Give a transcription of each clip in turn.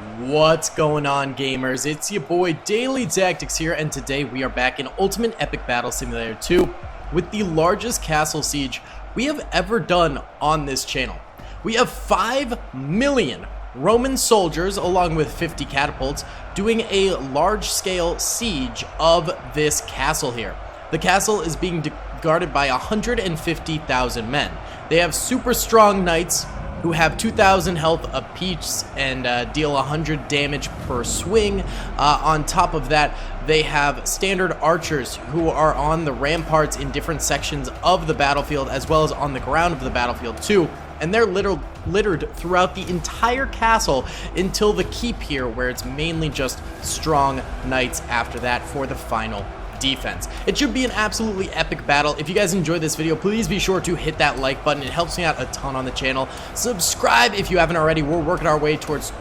What's going on, gamers? It's your boy Daily Tactics here, and today we are back in Ultimate Epic Battle Simulator 2 with the largest castle siege we have ever done on this channel. We have 5 million Roman soldiers along with 50 catapults doing a large-scale siege of this castle here. The castle is being guarded by 150,000 men. They have super strong knights who have 2,000 health apiece and deal 100 damage per swing. On top of that, they have standard archers who are on the ramparts in different sections of the battlefield, as well as on the ground of the battlefield too. And they're littered throughout the entire castle until the keep here, where it's mainly just strong knights after that for the final defense. It should be an absolutely epic battle. If you guys enjoyed this video, please be sure to hit that like button. It helps me out a ton on the channel. Subscribe if you haven't already. We're working our way towards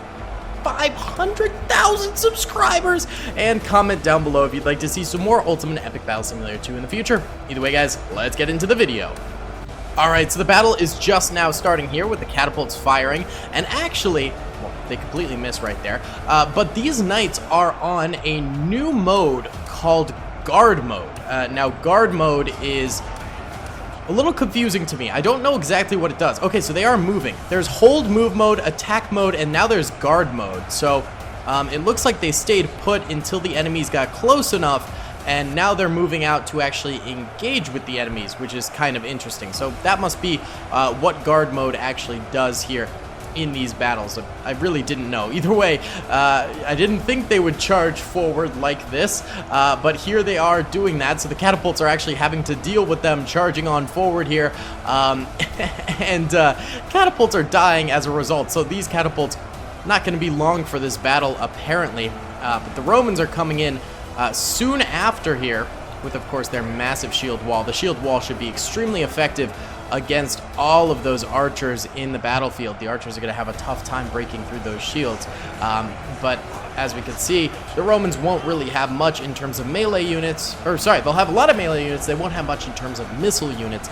500,000 subscribers, and comment down below if you'd like to see some more Ultimate Epic Battle Simulator 2 in the future. Either way, guys, let's get into the video. Alright, so the battle is just now starting here with the catapults firing, and actually, well, they completely miss right there, but these knights are on a new mode called guard mode. Now, guard mode is a little confusing to me. I don't know exactly what it does. Okay, so they are moving. There's hold move mode, attack mode, and now there's guard mode. So it looks like they stayed put until the enemies got close enough, and now they're moving out to actually engage with the enemies, which is kind of interesting. So that must be what guard mode actually does here in these battles. I really didn't know. Either way, I didn't think they would charge forward like this, but here they are doing that, so the catapults are actually having to deal with them charging on forward here, and catapults are dying as a result, so these catapults not going to be long for this battle apparently, but the Romans are coming in soon after here with, of course, their massive shield wall. The shield wall should be extremely effective against all of those archers in the battlefield. The archers are going to have a tough time breaking through those shields, but as we can see, the Romans won't really have much in terms of melee units, or sorry, they'll have a lot of melee units. They won't have much in terms of missile units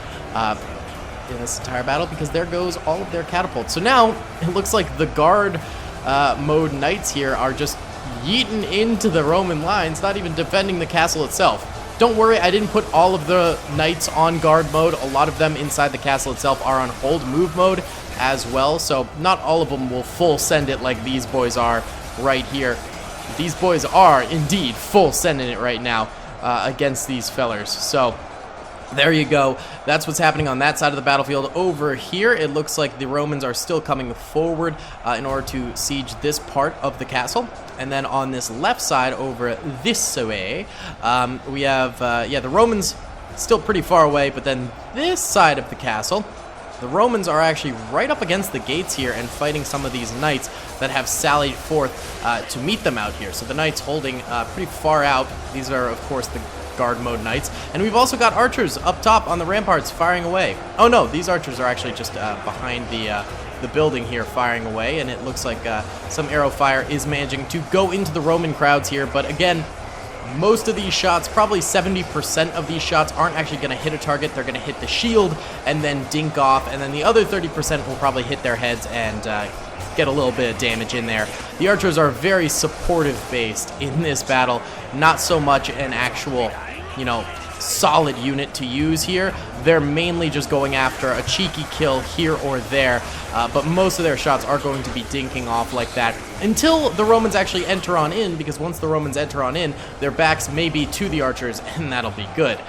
in this entire battle, because there goes all of their catapults. So now it looks like the guard mode knights here are just yeeting into the Roman lines, not even defending the castle itself. Don't worry, I didn't put all of the knights on guard mode. A lot of them inside the castle itself are on hold move mode as well, so not all of them will full send it like these boys are right here. These boys are indeed full sending it right now against these fellers. So there you go. That's what's happening on that side of the battlefield. Over here, it looks like the Romans are still coming forward in order to siege this part of the castle. And then on this left side, over this way, we have, the Romans still pretty far away, but then this side of the castle, the Romans are actually right up against the gates here and fighting some of these knights that have sallied forth to meet them out here. So the knights holding pretty far out. These are, of course, the guard mode knights, and we've also got archers up top on the ramparts firing away. Oh no, these archers are actually just behind the building here firing away, and it looks like some arrow fire is managing to go into the Roman crowds here, but again, most of these shots, probably 70% of these shots, aren't actually going to hit a target. They're going to hit the shield and then dink off, and then the other 30% will probably hit their heads and get a little bit of damage in there. The archers are very supportive based in this battle, not so much an actual, solid unit to use here. They're mainly just going after a cheeky kill here or there, but most of their shots are going to be dinking off like that until the Romans actually enter on in, because once the Romans enter on in, their backs may be to the archers, and that'll be good.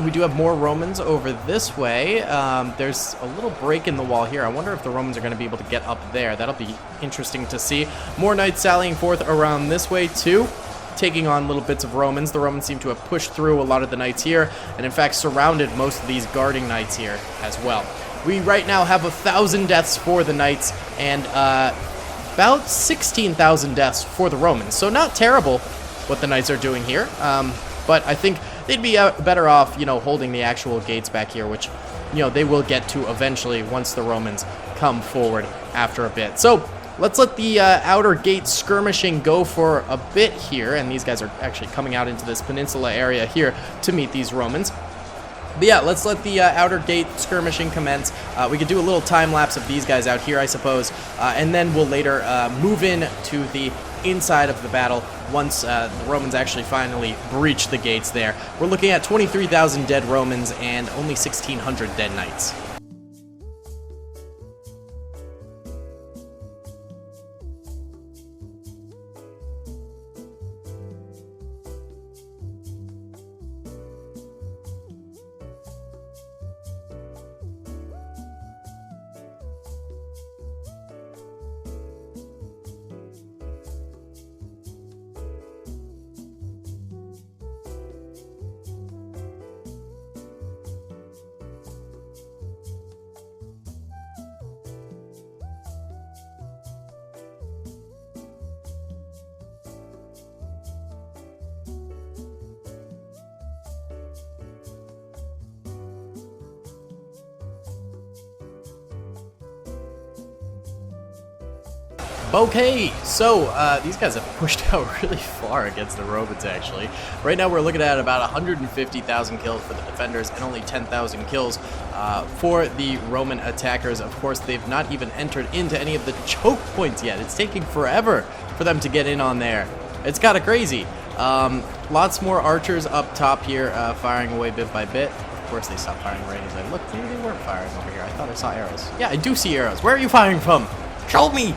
We do have more Romans over this way. There's a little break in the wall here. I wonder if the Romans are going to be able to get up there. That'll be interesting to see. More knights sallying forth around this way too, taking on little bits of Romans. The Romans seem to have pushed through a lot of the knights here, and in fact surrounded most of these guarding knights here as well. We right now have 1,000 deaths for the knights, and about 16,000 deaths for the Romans. So not terrible what the knights are doing here, but I think they'd be better off, holding the actual gates back here, which, they will get to eventually once the Romans come forward after a bit. So let's let the outer gate skirmishing go for a bit here, and these guys are actually coming out into this peninsula area here to meet these Romans. But yeah, let's let the outer gate skirmishing commence. We could do a little time lapse of these guys out here, I suppose, and then we'll later move in to the inside of the battle once the Romans actually finally breach the gates there. We're looking at 23,000 dead Romans and only 1,600 dead knights. Okay, so these guys have pushed out really far against the Romans, actually. Right now we're looking at about 150,000 kills for the defenders and only 10,000 kills for the Roman attackers. Of course, they've not even entered into any of the choke points yet. It's taking forever for them to get in on there. It's kind of crazy. Lots more archers up top here, firing away bit by bit. Of course, they stopped firing right as I looked. Maybe they weren't firing over here. I thought I saw arrows. Yeah, I do see arrows. Where are you firing from? Show me!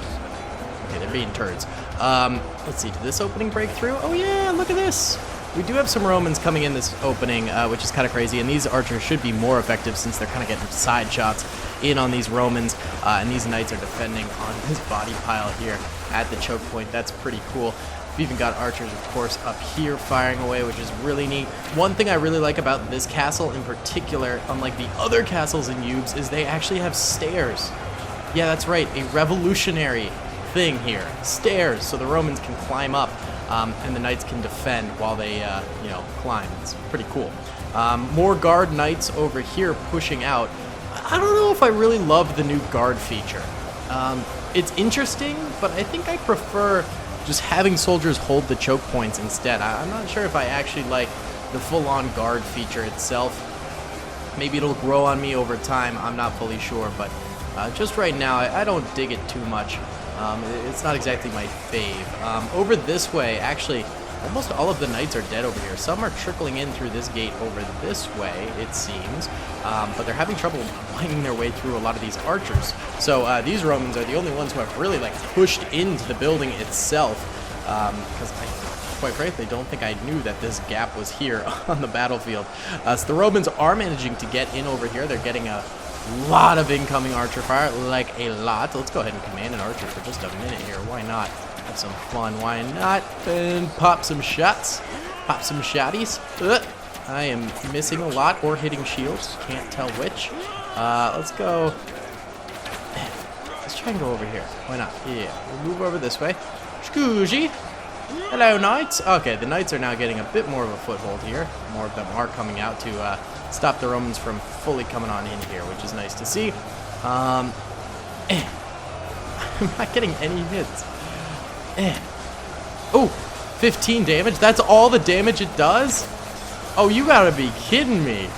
Okay, they're being turds. Let's see, did this opening break through? Oh yeah, look at this! We do have some Romans coming in this opening, which is kind of crazy, and these archers should be more effective since they're kind of getting side shots in on these Romans, and these knights are defending on this body pile here at the choke point. That's pretty cool. We've even got archers, of course, up here firing away, which is really neat. One thing I really like about this castle in particular, unlike the other castles in UEBS, is they actually have stairs. Yeah, that's right, a revolutionary thing here. Stairs, so the Romans can climb up, and the knights can defend while they, climb. It's pretty cool. More guard knights over here pushing out. I don't know if I really love the new guard feature. It's interesting, but I think I prefer just having soldiers hold the choke points instead. I'm not sure if I actually like the full-on guard feature itself. Maybe it'll grow on me over time. I'm not fully sure, but just right now, I don't dig it too much. It's not exactly my fave. Over this way, actually, almost all of the knights are dead over here. Some are trickling in through this gate over this way, it seems, but they're having trouble winding their way through a lot of these archers. So these Romans are the only ones who have really pushed into the building itself, because I, quite frankly, don't think I knew that this gap was here on the battlefield. So the Romans are managing to get in over here. They're getting a lot of incoming archer fire, like a lot. Let's go ahead and command an archer for just a minute here. Why not? Have some fun. Why not? And pop some shots. Pop some shotties. I am missing a lot or hitting shields. Can't tell which. Let's go. Let's try and go over here. Why not? Yeah. We'll move over this way. Scoozy. Hello, knights. Okay, the knights are now getting a bit more of a foothold here. More of them are coming out to stop the Romans from fully coming on in here, which is nice to see. I'm not getting any hits. Oh, 15 damage? That's all the damage it does? Oh, you gotta be kidding me.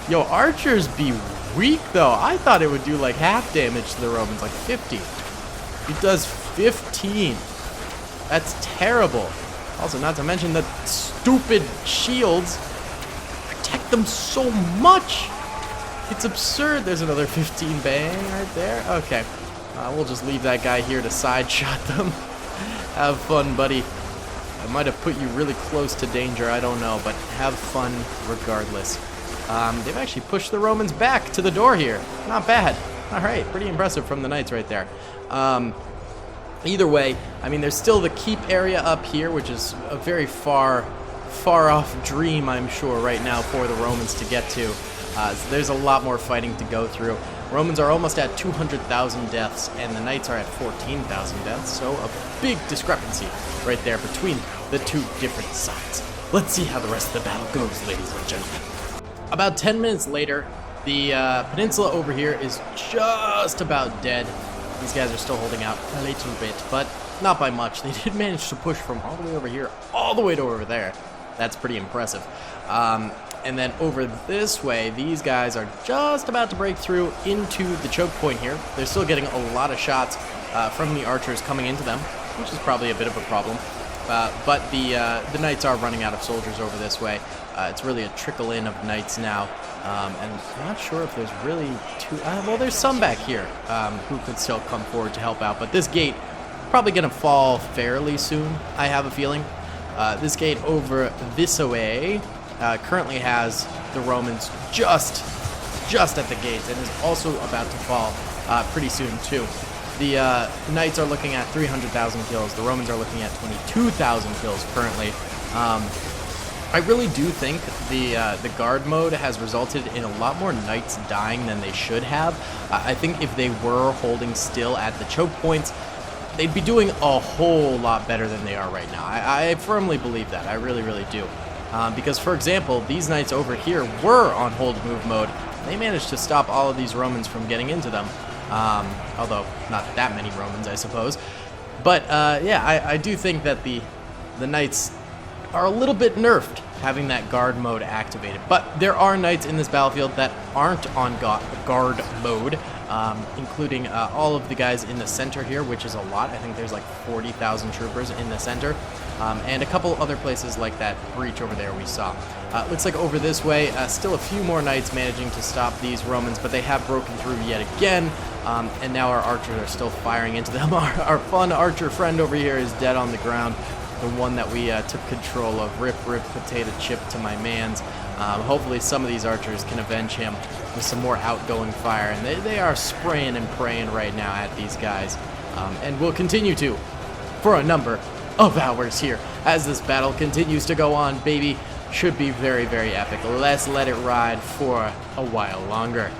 Yo, archers be weak, though. I thought it would do like half damage to the Romans, like 50. It does 15. That's terrible. Also, not to mention the stupid shields protect them so much. It's absurd. There's another 15 bang right there. Okay. We'll just leave that guy here to side shot them. Have fun, buddy. I might have put you really close to danger. I don't know, but have fun regardless. They've actually pushed the Romans back to the door here. Not bad. All right. Pretty impressive from the knights right there. Either way, I mean, there's still the keep area up here, which is a very far off dream, I'm sure, right now for the Romans to get to. So there's a lot more fighting to go through. Romans are almost at 200,000 deaths, and the knights are at 14,000 deaths, so a big discrepancy right there between the two different sides. Let's see how the rest of the battle goes, ladies and gentlemen. About 10 minutes later, the peninsula over here is just about dead. These guys are still holding out a little bit, but not by much. They did manage to push from all the way over here all the way to over there. That's pretty impressive. And then over this way, these guys are just about to break through into the choke point here. They're still getting a lot of shots from the archers coming into them, which is probably a bit of a problem. But the knights are running out of soldiers over this way. It's really a trickle in of knights now. And I'm not sure if there's really well, there's some back here who could still come forward to help out. But this gate probably going to fall fairly soon, I have a feeling. This gate over this way currently has the Romans just at the gates and is also about to fall pretty soon too. The Knights are looking at 300,000 kills. The Romans are looking at 22,000 kills currently. I really do think the guard mode has resulted in a lot more Knights dying than they should have. I think if they were holding still at the choke points, they'd be doing a whole lot better than they are right now. I firmly believe that. I really, really do. Because, for example, these Knights over here were on hold move mode. They managed to stop all of these Romans from getting into them. Although not that many Romans, I suppose. But yeah, I do think that the Knights are a little bit nerfed having that guard mode activated. But there are Knights in this battlefield that aren't on guard mode, including all of the guys in the center here, which is a lot. I think there's like 40,000 troopers in the center, and a couple other places like that breach over there we saw. Looks like over this way, still a few more Knights managing to stop these Romans, but they have broken through yet again, and now our archers are still firing into them. Our fun archer friend over here is dead on the ground, the one that we took control of. Rip, potato chip to my mans. Hopefully some of these archers can avenge him with some more outgoing fire, and they are spraying and praying right now at these guys, and will continue to for a number of hours here as this battle continues to go on, baby. Should be very, very epic. Let's let it ride for a while longer.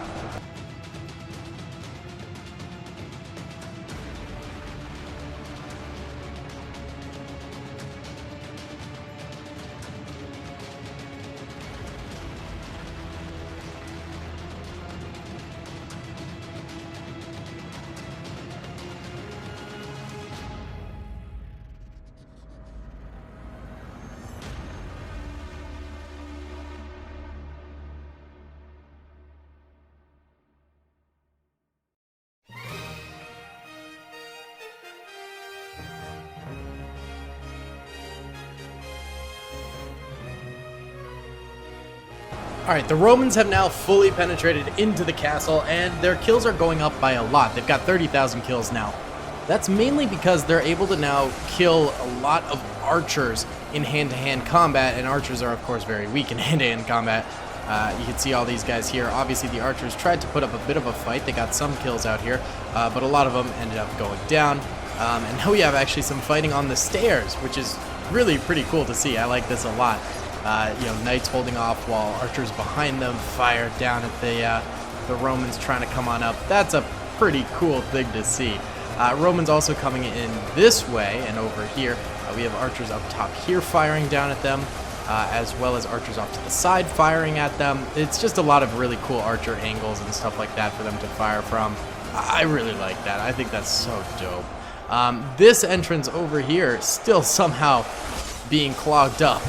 Alright, the Romans have now fully penetrated into the castle, and their kills are going up by a lot. They've got 30,000 kills now. That's mainly because they're able to now kill a lot of archers in hand-to-hand combat, and archers are, of course, very weak in hand-to-hand combat. You can see all these guys here. Obviously, the archers tried to put up a bit of a fight. They got some kills out here, but a lot of them ended up going down. And now we have actually some fighting on the stairs, which is really pretty cool to see. I like this a lot. You know, Knights holding off while archers behind them fire down at the Romans trying to come on up. That's a pretty cool thing to see. Romans also coming in this way and over here. We have archers up top here firing down at them, as well as archers off to the side firing at them. It's just a lot of really cool archer angles and stuff like that for them to fire from. I really like that. I think that's so dope. This entrance over here still somehow being clogged up.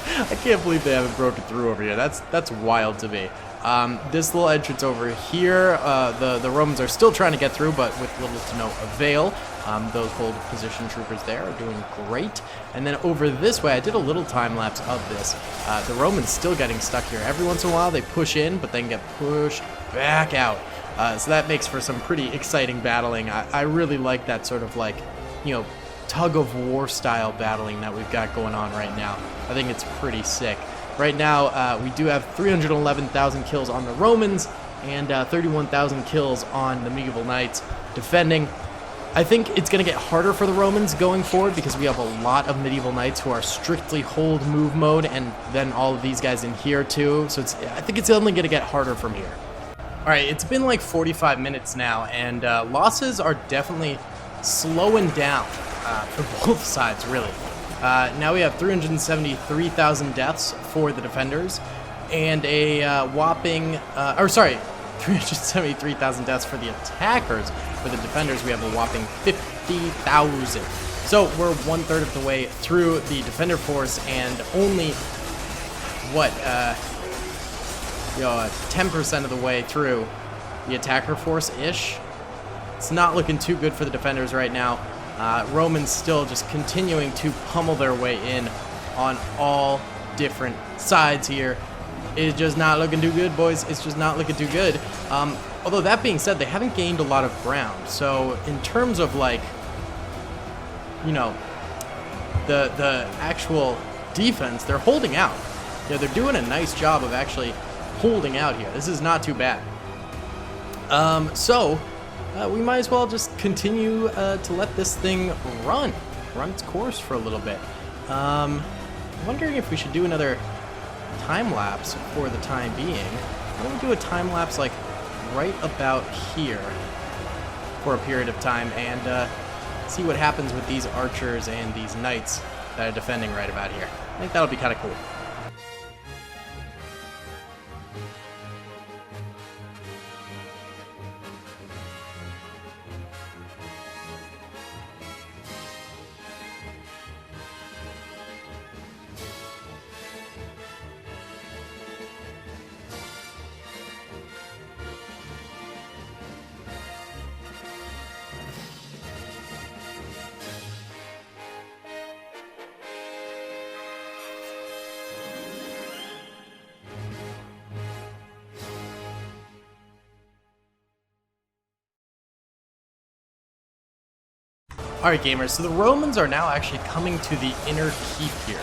I can't believe they haven't broken through over here. That's wild to me. This little entrance over here, the Romans are still trying to get through, but with little to no avail. Those hold position troopers there are doing great. And then over this way, I did a little time lapse of this. The Romans still getting stuck here. Every once in a while, they push in, but then get pushed back out. So that makes for some pretty exciting battling. I really like that sort of like, you know, tug of war style battling that we've got going on right now. I think it's pretty sick. Right now, we do have 311,000 kills on the Romans and 31,000 kills on the medieval Knights defending. I think it's going to get harder for the Romans going forward because we have a lot of medieval Knights who are strictly hold move mode, and then all of these guys in here too. So I think it's only going to get harder from here. All right, it's been like 45 minutes now, and losses are definitely slowing down for both sides, really. Now we have 373,000 deaths for the defenders, and a whopping, 373,000 deaths for the attackers. For the defenders, we have a whopping 50,000. So we're 1/3 of the way through the defender force, and only what, 10% of the way through the attacker force-ish. It's not looking too good for the defenders right now. Romans still just continuing to pummel their way in on all different sides here. It's just not looking too good, boys. It's just not looking too good. Although that being said, they haven't gained a lot of ground. So in terms of like, you know, the actual defense, they're holding out. You know, they're doing a nice job of actually holding out here. This is not too bad. We might as well just continue to let this thing run its course for a little bit. I'm wondering if we should do another time lapse for the time being. Why don't we do a time lapse like right about here for a period of time and see what happens with these archers and these knights that are defending right about here. I think that'll be kind of cool. Alright gamers, so the Romans are now actually coming to the inner keep here.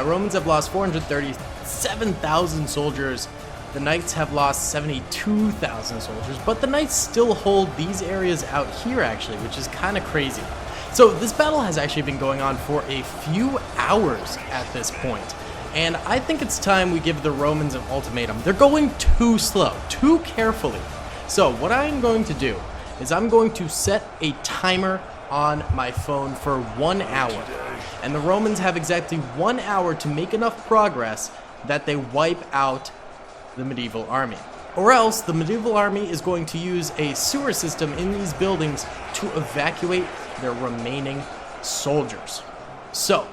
Romans have lost 437,000 soldiers. The Knights have lost 72,000 soldiers, but the Knights still hold these areas out here actually, which is kind of crazy. So this battle has actually been going on for a few hours at this point, and I think it's time we give the Romans an ultimatum. They're going too slow, too carefully. So what I'm going to do is I'm going to set a timer on my phone for 1 hour, and the Romans have exactly 1 hour to make enough progress that they wipe out the medieval army, or else the medieval army is going to use a sewer system in these buildings to evacuate their remaining soldiers. So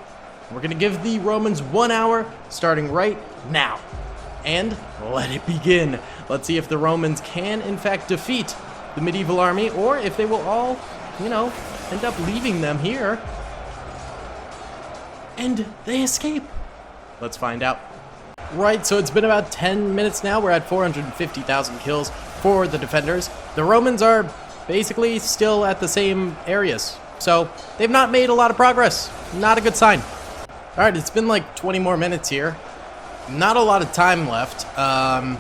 we're gonna give the Romans 1 hour starting right now, and let it begin. Let's see if the Romans can in fact defeat the medieval army, or if they will all, you know, end up leaving them here and they escape. Let's find out. Right, so it's been about 10 minutes now. We're at 450,000 kills for the defenders. The Romans are basically still at the same areas, so they've not made a lot of progress. Not a good sign. All right, it's been like 20 more minutes here. Not a lot of time left, and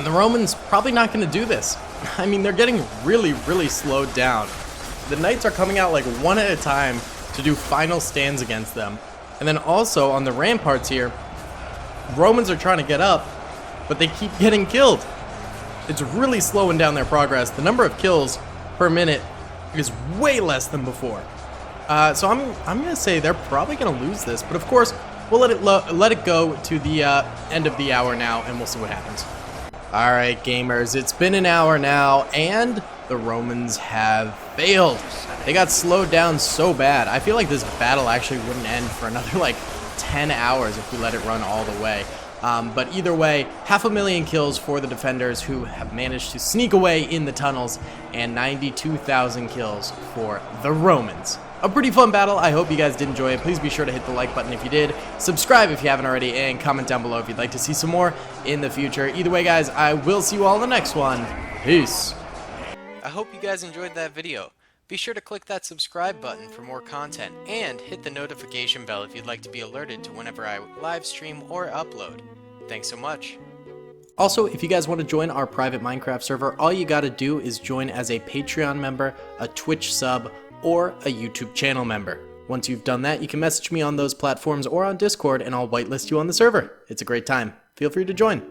the Romans probably not going to do this. I mean, they're getting really, really slowed down. The Knights are coming out like one at a time to do final stands against them. And then also on the ramparts here, Romans are trying to get up, but they keep getting killed. It's really slowing down their progress. The number of kills per minute is way less than before. So I'm gonna say they're probably gonna lose this, but of course we'll let it go to the end of the hour now, and we'll see what happens. All right, gamers, it's been an hour now, and the Romans have failed. They got slowed down so bad. I feel like this battle actually wouldn't end for another like 10 hours if we let it run all the way. But either way, 500,000 kills for the defenders who have managed to sneak away in the tunnels, and 92,000 kills for the Romans. A pretty fun battle. I hope you guys did enjoy it. Please be sure to hit the like button if you did, subscribe if you haven't already, and comment down below if you'd like to see some more in the future. Either way, guys, I will see you all in the next one. Peace. I hope you guys enjoyed that video. Be sure to click that subscribe button for more content, and hit the notification bell if you'd like to be alerted to whenever I live stream or upload. Thanks so much. Also, if you guys want to join our private Minecraft server, all you gotta do is join as a Patreon member, a Twitch sub, or a YouTube channel member. Once you've done that, you can message me on those platforms or on Discord, and I'll whitelist you on the server. It's a great time. Feel free to join.